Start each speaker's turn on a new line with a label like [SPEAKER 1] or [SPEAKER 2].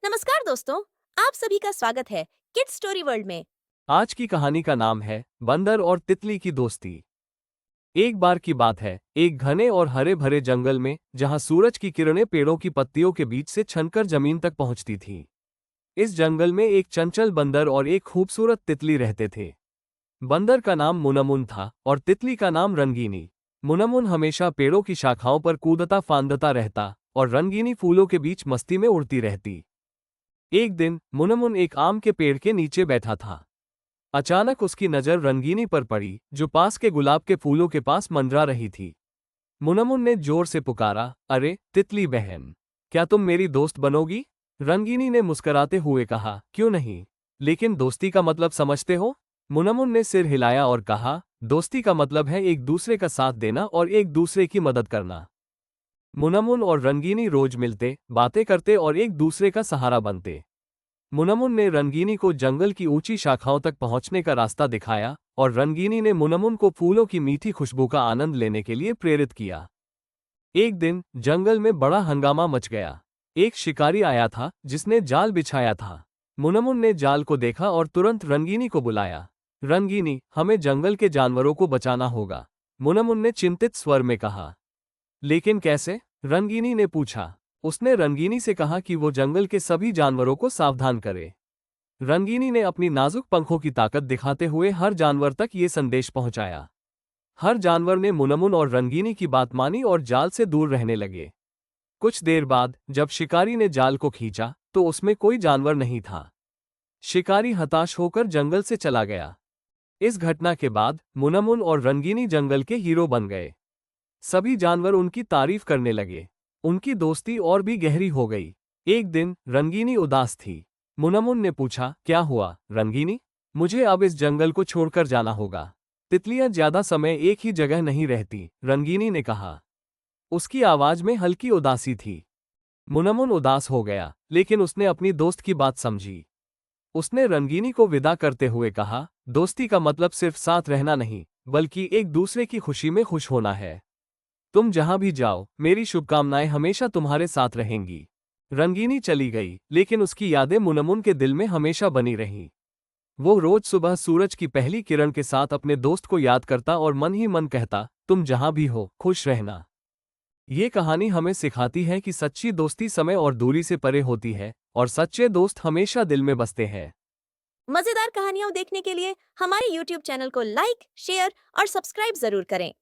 [SPEAKER 1] नमस्कार दोस्तों, आप सभी का स्वागत है किड्स स्टोरी वर्ल्ड में।
[SPEAKER 2] आज की कहानी का नाम है बंदर और तितली की दोस्ती। एक बार की बात है, एक घने और हरे भरे जंगल में, जहां सूरज की किरणें पेड़ों की पत्तियों के बीच से छनकर जमीन तक पहुंचती थीं। इस जंगल में एक चंचल बंदर और एक खूबसूरत तितली रहते थे। बंदर का नाम मुनमुन था और तितली का नाम रंगीनी। मुनमुन हमेशा पेड़ों की शाखाओं पर कूदता फांदता रहता और रंगीनी फूलों के बीच मस्ती में उड़ती रहती। एक दिन मुनमुन एक आम के पेड़ के नीचे बैठा था। अचानक उसकी नजर रंगीनी पर पड़ी, जो पास के गुलाब के फूलों के पास मंडरा रही थी। मुनमुन ने जोर से पुकारा, अरे तितली बहन, क्या तुम मेरी दोस्त बनोगी? रंगीनी ने मुस्कुराते हुए कहा, क्यों नहीं, लेकिन दोस्ती का मतलब समझते हो? मुनमुन ने सिर हिलाया और कहा, दोस्ती का मतलब है एक दूसरे का साथ देना और एक दूसरे की मदद करना। मुनमुन और रंगीनी रोज मिलते, बातें करते और एक दूसरे का सहारा बनते। मुनमुन ने रंगीनी को जंगल की ऊंची शाखाओं तक पहुंचने का रास्ता दिखाया और रंगीनी ने मुनमुन को फूलों की मीठी खुशबू का आनंद लेने के लिए प्रेरित किया। एक दिन जंगल में बड़ा हंगामा मच गया। एक शिकारी आया था जिसने जाल बिछाया था। मुनमुन ने जाल को देखा और तुरंत रंगीनी को बुलाया। रंगीनी, हमें जंगल के जानवरों को बचाना होगा, मुनमुन ने चिंतित स्वर में कहा। लेकिन कैसे? रंगीनी ने पूछा। उसने रंगीनी से कहा कि वो जंगल के सभी जानवरों को सावधान करे। रंगीनी ने अपनी नाजुक पंखों की ताकत दिखाते हुए हर जानवर तक ये संदेश पहुंचाया। हर जानवर ने मुनमुन और रंगीनी की बात मानी और जाल से दूर रहने लगे। कुछ देर बाद जब शिकारी ने जाल को खींचा तो उसमें कोई जानवर नहीं था। शिकारी हताश होकर जंगल से चला गया। इस घटना के बाद मुनमुन और रंगीनी जंगल के हीरो बन गए। सभी जानवर उनकी तारीफ करने लगे। उनकी दोस्ती और भी गहरी हो गई। एक दिन रंगीनी उदास थी। मुनमुन ने पूछा, क्या हुआ रंगीनी? मुझे अब इस जंगल को छोड़कर जाना होगा। तितलियां ज्यादा समय एक ही जगह नहीं रहती, रंगीनी ने कहा। उसकी आवाज में हल्की उदासी थी। मुनमुन उदास हो गया, लेकिन उसने अपनी दोस्त की बात समझी। उसने रंगीनी को विदा करते हुए कहा, दोस्ती का मतलब सिर्फ साथ रहना नहीं, बल्कि एक दूसरे की खुशी में खुश होना है। तुम जहां भी जाओ, मेरी शुभकामनाएं हमेशा तुम्हारे साथ रहेंगी। रंगीनी चली गई, लेकिन उसकी यादें मुनमुन के दिल में हमेशा बनी रहीं। वो रोज सुबह सूरज की पहली किरण के साथ अपने दोस्त को याद करता और मन ही मन कहता, तुम जहां भी हो, खुश रहना। ये कहानी हमें सिखाती है कि सच्ची दोस्ती समय और दूरी से परे होती है, और सच्चे दोस्त हमेशा दिल में बसते हैं।
[SPEAKER 1] मजेदार कहानियां देखने के लिए हमारे YouTube चैनल को लाइक, शेयर और सब्सक्राइब जरूर करें।